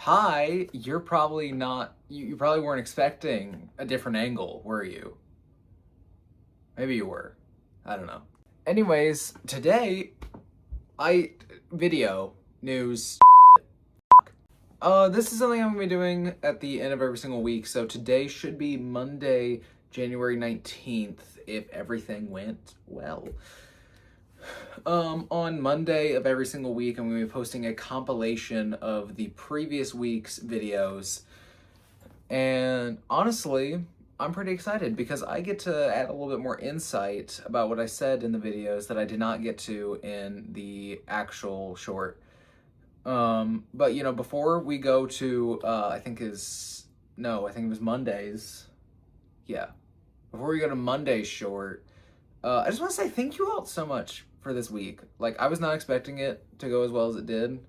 Hi, you're probably not, you probably weren't expecting a different angle, were you? Maybe you were. I don't know. Anyways, today, video, news. This is something I'm gonna be doing at the end of every single week, so today should be Monday, January 19th, if everything went well. On Monday of every single week, I'm going to be posting a compilation of the previous week's videos. And honestly, I'm pretty excited because I get to add a little bit more insight about what I said in the videos that I did not get to in the actual short. But you know, before we go to, I think it was Monday's. Yeah. Before we go to Monday's short, I just want to say thank you all so much for this week. Like, I was not expecting it to go as well as it did.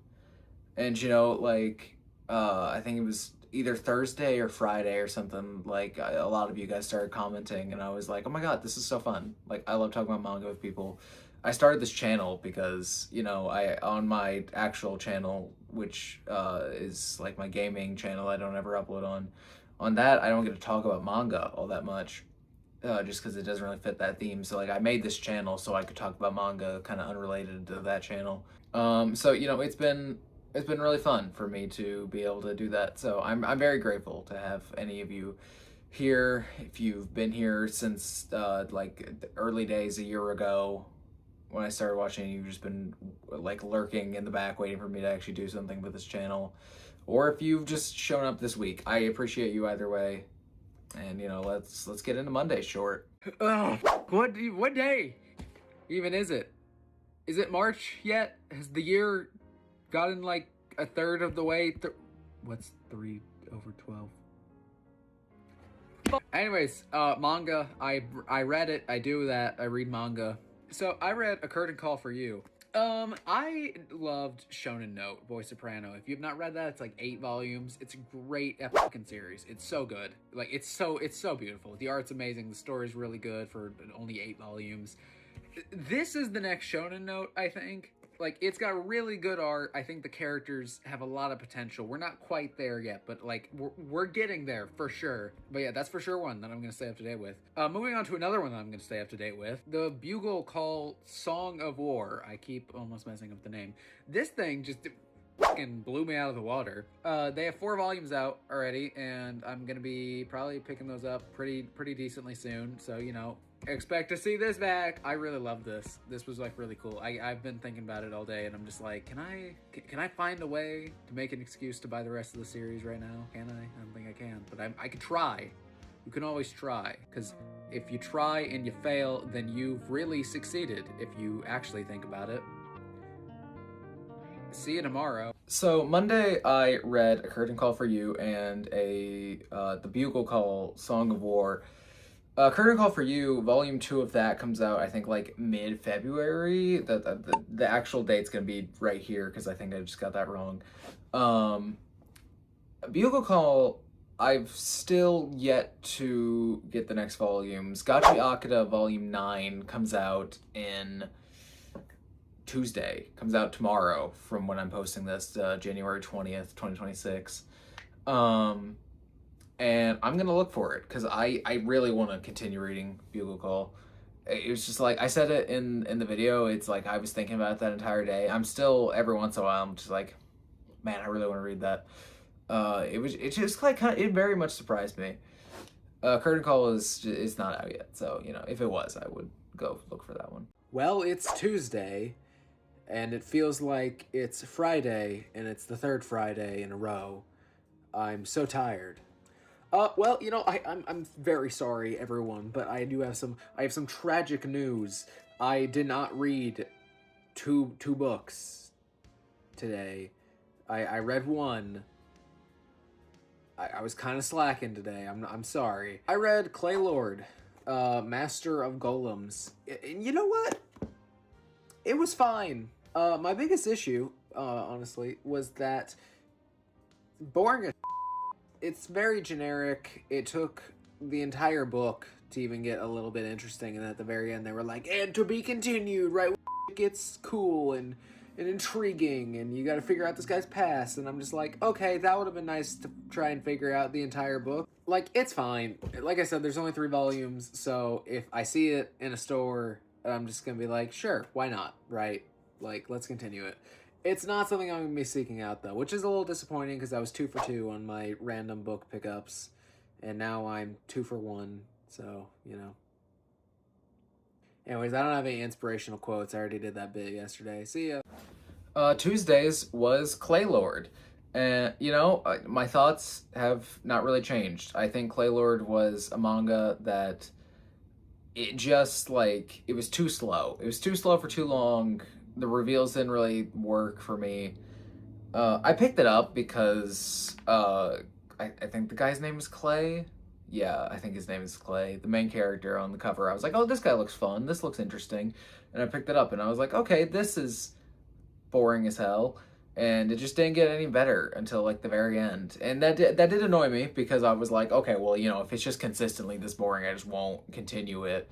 And, you know, like, I think it was either Thursday or Friday or something. Like, a lot of you guys started commenting, and I was like, oh my god, this is so fun. Like, I love talking about manga with people. I started this channel because, you know, on my actual channel, which is like my gaming channel I don't ever upload on that, I don't get to talk about manga all that much. Just because it doesn't really fit that theme. So like I made this channel so I could talk about manga kind of unrelated to that channel. So you know, it's been really fun for me to be able to do that. So I'm very grateful to have any of you here. If you've been here since like the early days a year ago when I started watching, you've just been like lurking in the back waiting for me to actually do something with this channel. Or if you've just shown up this week, I appreciate you either way. And you know, let's get into Monday's short. Oh, what day even is it? Is it March yet? Has the year gotten like a third of the way? What's 3 over 12? Anyways, manga. I read it. I do that. I read manga. So I read A Curtain Call for You. I loved Shonen Note, Boy Soprano. If you've not read that, it's like 8 volumes. It's a great fucking series. It's so good. Like, it's so beautiful. The art's amazing. The story's really good for only 8 volumes. This is the next Shonen Note, I think. Like, it's got really good art. I think the characters have a lot of potential. We're not quite there yet, but like, we're getting there for sure. But yeah, that's for sure one that I'm gonna stay up to date with. Moving on to another one that I'm gonna stay up to date with. The Bugle Call Song of War. I keep almost messing up the name. This thing just fucking blew me out of the water. They have 4 volumes out already, and I'm gonna be probably picking those up pretty decently soon. So, you know, expect to see this back. I really love this. This was like really cool. I've been thinking about it all day, and I'm just like, can I find a way to make an excuse to buy the rest of the series right now? Can I? I don't think I can, but I could try. You can always try, because if you try and you fail, then you've really succeeded if you actually think about it. See you tomorrow. So Monday I read A Curtain Call for You and The Bugle Call Song of War. Curtain Call for You, Volume 2 of that comes out, I think, like mid-February. The actual date's gonna be right here because I think I just got that wrong. Bugle Call, I've still yet to get the next volumes. Gachi Akata Volume 9 comes out in Tuesday. Comes out tomorrow from when I'm posting this, January 20th, 2026. And I'm gonna look for it because I really want to continue reading Bugle Call. It was just like I said it in the video. It's like I was thinking about it that entire day. I'm still every once in a while I'm just like, man, I really want to read that. It just like it very much surprised me. Curtain Call is not out yet, so you know, if it was, I would go look for that one. Well, it's Tuesday, and it feels like it's Friday, and it's the 3rd Friday in a row. I'm so tired. Well, you know, I'm very sorry, everyone, but I have some tragic news. I did not read two books today. I read one. I was kind of slacking today. I'm sorry. I read Clay Lord, Master of Golems. And you know what? It was fine. My biggest issue, honestly, was that boring as it's very generic. It took the entire book to even get a little bit interesting, and at the very end they were like, and to be continued, right? It gets cool and and intriguing, and you gotta figure out this guy's past, and I'm just like, okay, that would have been nice to try and figure out the entire book. Like, it's fine. Like I said, there's only 3 volumes, so if I see it in a store, I'm just gonna be like, sure, why not, right? Like, let's continue it. It's not something I'm gonna be seeking out, though, which is a little disappointing, because I was 2 for 2 on my random book pickups, and now I'm 2 for 1, so, you know. Anyways, I don't have any inspirational quotes. I already did that bit yesterday. See ya. Tuesdays was Claylord. And, you know, my thoughts have not really changed. I think Claylord was a manga that it just, like, it was too slow. It was too slow for too long. The reveals didn't really work for me. I picked it up because I think the guy's name is Clay. Yeah, I think his name is Clay, the main character on the cover. I was like, oh, this guy looks fun. This looks interesting. And I picked it up, and I was like, okay, this is boring as hell. And it just didn't get any better until, like, the very end. And that did annoy me, because I was like, okay, well, you know, if it's just consistently this boring, I just won't continue it.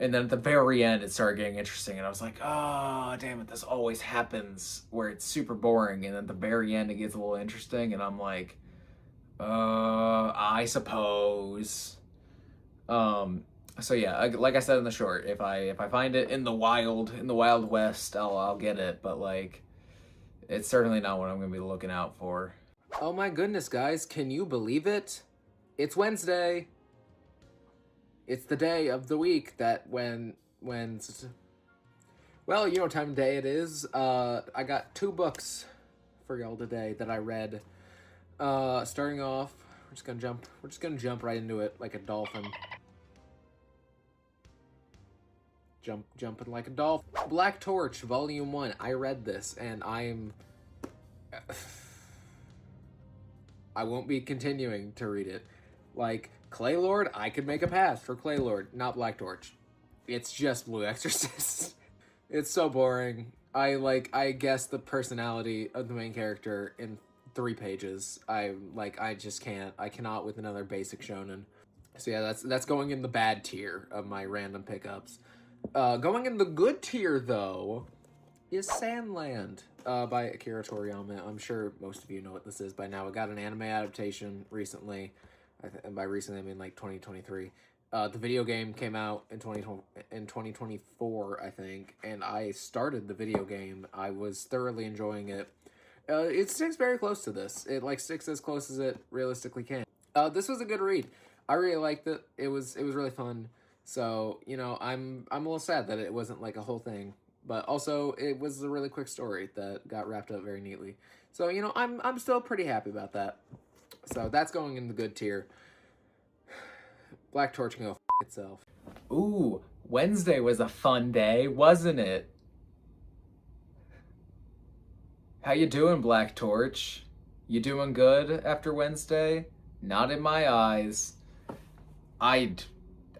And then at the very end, it started getting interesting, and I was like, oh, damn it, this always happens, where it's super boring, and then at the very end, it gets a little interesting, and I'm like, I suppose. So yeah, like I said in the short, if I find it in the Wild West, I'll get it. But like, it's certainly not what I'm gonna be looking out for. Oh my goodness, guys, can you believe it? It's Wednesday. It's the day of the week that well, you know what time of day it is. I got 2 books for y'all today that I read. Starting off, we're just gonna jump right into it like a dolphin. Jumping like a dolphin. Black Torch, Volume 1. I read this, and I won't be continuing to read it. Like, Claylord, I could make a pass for Claylord, not Black Torch. It's just Blue Exorcist. It's so boring. I guess the personality of the main character in 3 pages. I just can't. I cannot with another basic shonen. So yeah, that's going in the bad tier of my random pickups. Going in the good tier, though, is Sandland by Akira Toriyama. I'm sure most of you know what this is by now. It got an anime adaptation recently. And by recently, I mean like 2023. The video game came out in 2024, I think, and I started the video game. I was thoroughly enjoying it. It sticks very close to this. It like sticks as close as it realistically can. This was a good read. I really liked it. It was really fun. So, you know, I'm a little sad that it wasn't like a whole thing, but also it was a really quick story that got wrapped up very neatly. So, you know, I'm still pretty happy about that. So that's going in the good tier. Black Torch can go f itself. Ooh, Wednesday was a fun day, wasn't it? How you doing, Black Torch? You doing good after Wednesday? Not in my eyes. I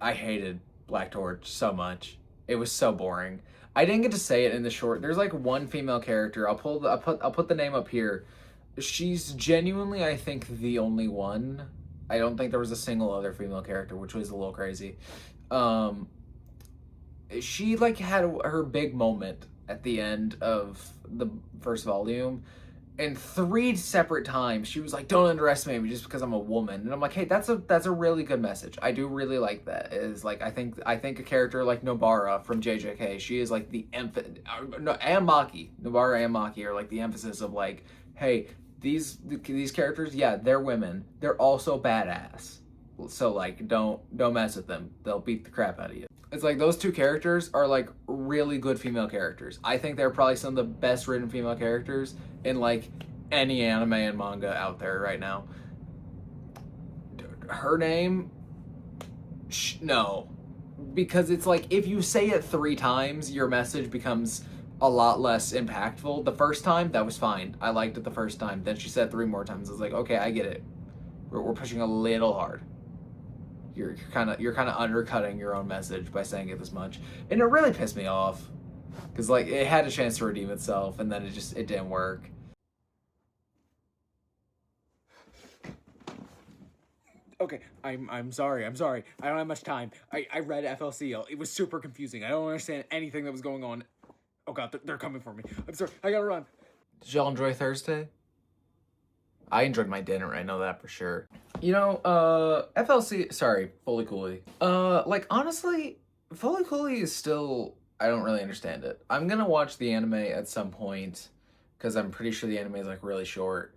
hated Black Torch so much. It was so boring. I didn't get to say it in the short. There's like one female character. I'll put the name up here. She's genuinely, I think, the only one. I don't think there was a single other female character, which was a little crazy. She like had her big moment at the end of the first volume, and 3 separate times she was like, don't underestimate me just because I'm a woman. And I'm like, hey, that's a really good message. I do really like that. Is like, I think a character like Nobara from JJK, she is like the Nobara and Maki are like the emphasis of like, hey, these characters, yeah, they're women, they're also badass, so like don't mess with them, they'll beat the crap out of you. It's like those 2 characters are like really good female characters. I think they're probably some of the best written female characters in like any anime and manga out there right now. Her name, no, because it's like if you say it 3 times, your message becomes a lot less impactful. The first time, that was fine. I liked it the first time. Then she said 3 more times. I was like, okay, I get it. We're pushing a little hard. You're kind of undercutting your own message by saying it this much, and it really pissed me off, because like it had a chance to redeem itself, and then it didn't work. Okay, I'm sorry. I don't have much time. I read FLC. It was super confusing. I don't understand anything that was going on. Oh god, they're coming for me. I'm sorry, I gotta run. Did y'all enjoy Thursday? I enjoyed my dinner, I know that for sure. You know, FLC, sorry, Fully Cooley. Like, honestly, Fully Cooley is still, I don't really understand it. I'm gonna watch the anime at some point, because I'm pretty sure the anime is, like, really short.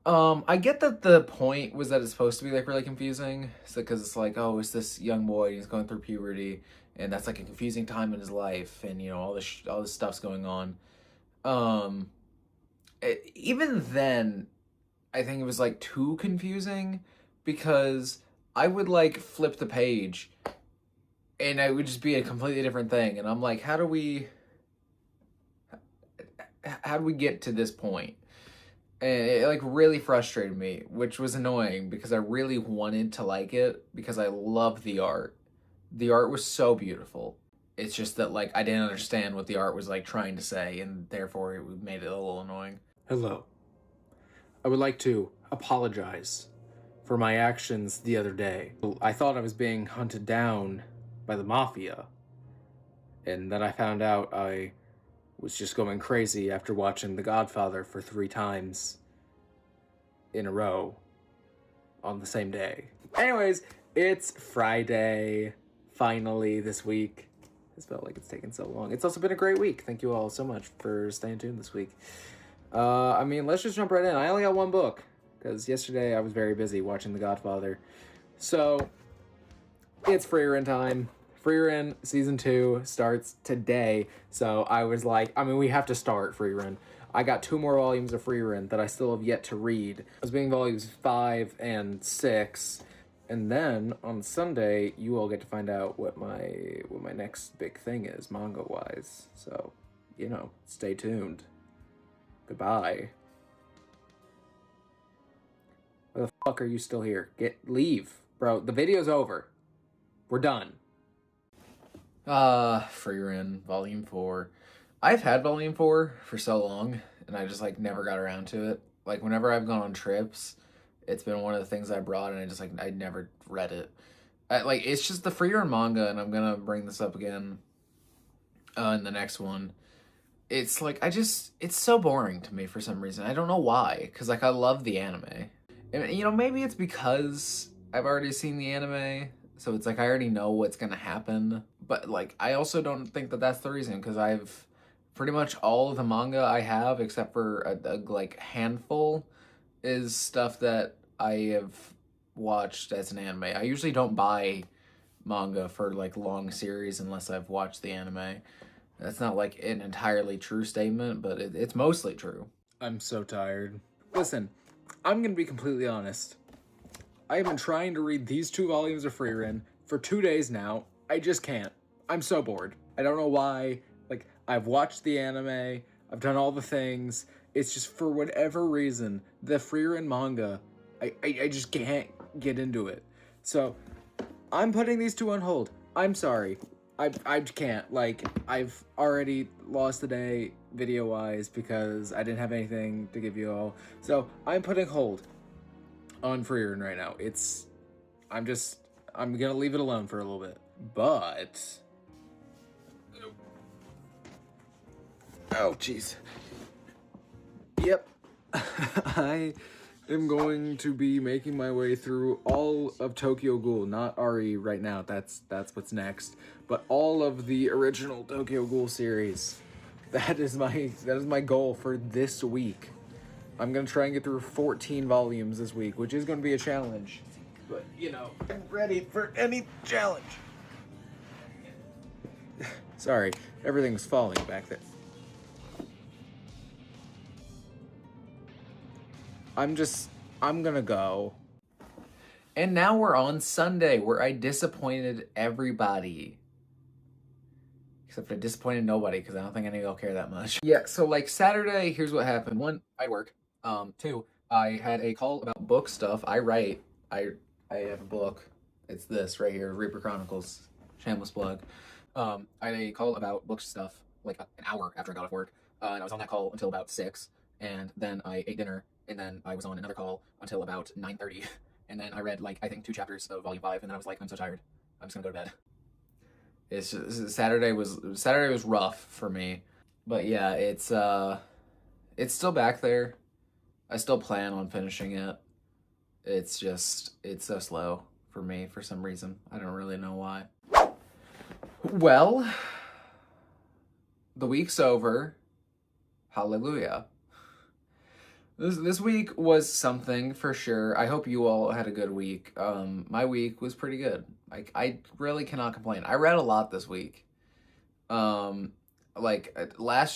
I get that the point was that it's supposed to be, like, really confusing, because it's like, oh, it's this young boy, he's going through puberty, and that's, like, a confusing time in his life, and, you know, all this stuff's going on. Even then, I think it was like too confusing, because I would like flip the page and it would just be a completely different thing, and I'm like, how do we get to this point? And it like really frustrated me, which was annoying because I really wanted to like it because I love the art. The art was so beautiful. It's just that like I didn't understand what the art was like trying to say, and therefore it made it a little annoying. Hello. I would like to apologize for my actions the other day. I thought I was being hunted down by the mafia, and then I found out I was just going crazy after watching The Godfather for 3 times in a row on the same day. Anyways, it's Friday, finally, this week. It's felt like it's taken so long. It's also been a great week. Thank you all so much for staying tuned this week. I mean, let's just jump right in. I only got 1 book, because yesterday I was very busy watching The Godfather. So, it's Frieren time. Frieren Season 2 starts today, so I was like, I mean, we have to start Frieren. I got 2 more volumes of Frieren that I still have yet to read. I was being volumes 5 and 6, and then on Sunday, you all get to find out what my next big thing is, manga-wise. So, you know, stay tuned. Goodbye. Why the fuck are you still here? Leave. Bro, the video's over. We're done. Frieren, Volume 4. I've had Volume 4 for so long, and I just, like, never got around to it. Like, whenever I've gone on trips, it's been one of the things I brought, and I never read it. It's just the Frieren manga, and I'm gonna bring this up again in the next one. It's, like, it's so boring to me for some reason. I don't know why, because, like, I love the anime. And, you know, maybe it's because I've already seen the anime, so it's like I already know what's gonna happen. But, like, I also don't think that that's the reason, because I've pretty much all of the manga I have, except for a like, handful, is stuff that I have watched as an anime. I usually don't buy manga for, like, long series unless I've watched the anime. That's not, like, an entirely true statement, but it's mostly true. I'm so tired. Listen, I'm gonna be completely honest. I have been trying to read these 2 volumes of Frieren for 2 days now. I just can't. I'm so bored. I don't know why. Like, I've watched the anime, I've done all the things. It's just, for whatever reason, the Frieren manga, I just can't get into it. So, I'm putting these 2 on hold. I'm sorry. I can't. Like, I've already lost the day video-wise because I didn't have anything to give you all. So, I'm putting hold on Frieren right now. I'm gonna leave it alone for a little bit. But... oh, jeez. Yep. I am going to be making my way through all of Tokyo Ghoul, not RE right now, that's what's next, but all of the original Tokyo Ghoul series. That is my goal for this week. I'm gonna try and get through 14 volumes this week, which is gonna be a challenge. But, you know, I'm ready for any challenge. Sorry, everything was falling back there. I'm gonna go. And now we're on Sunday, where I disappointed everybody. Except I disappointed nobody, because I don't think any of y'all care that much. Yeah, so, like, Saturday, here's what happened. 1, I work. 2, I had a call about book stuff. I write. I have a book. It's this right here, Reaper Chronicles. Shameless plug. I had a call about book stuff, like, an hour after I got off work. And I was on that call until about 6. And then I ate dinner. And then I was on another call until about 9:30. And then I read, like, I think 2 chapters of Volume 5. And then I was like, I'm so tired. I'm just gonna go to bed. It's just, Saturday was rough for me. But yeah, it's still back there. I still plan on finishing it. It's just it's so slow for me for some reason. I don't really know why. Well, the week's over. Hallelujah. This week was something for sure. I hope you all had a good week. My week was pretty good. I really cannot complain. I read a lot this week. Last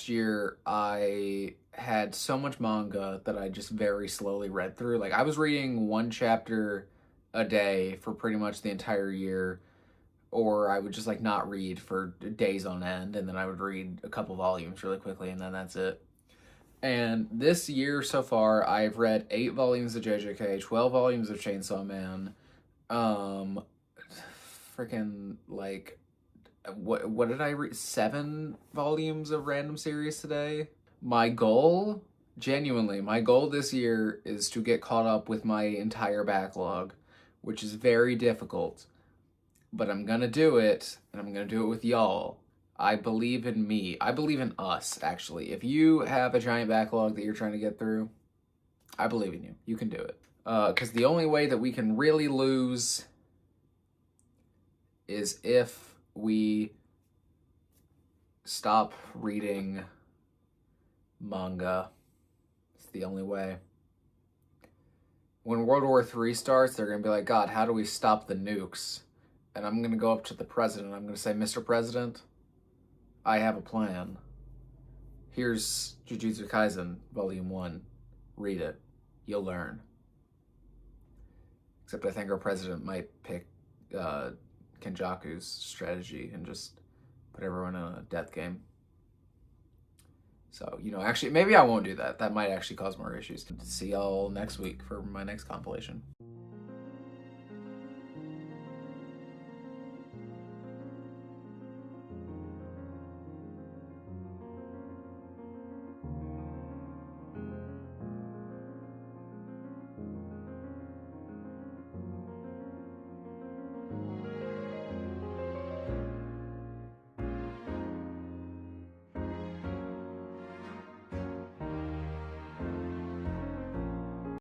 year I had so much manga that I just very slowly read through. Like I was reading one chapter a day for pretty much the entire year, or I would just like not read for days on end, and then I would read a couple volumes really quickly, and then that's it. And this year so far, I've read 8 volumes of JJK, 12 volumes of Chainsaw Man, freaking like, what did I read? 7 volumes of Random Series today. My goal, genuinely, my goal this year is to get caught up with my entire backlog, which is very difficult, but I'm gonna do it, and I'm gonna do it with y'all. I believe in me. I believe in us, actually. If you have a giant backlog that you're trying to get through, I believe in you. You can do it. Because the only way that we can really lose is if we stop reading manga. It's the only way. When World War III starts, they're going to be like, God, how do we stop the nukes? And I'm going to go up to the president. I'm going to say, Mr. President, I have a plan. Here's Jujutsu Kaisen, Volume 1. Read it. You'll learn. Except I think our president might pick Kenjaku's strategy and just put everyone in a death game. So, actually, maybe I won't do that. That might actually cause more issues. See y'all next week for my next compilation.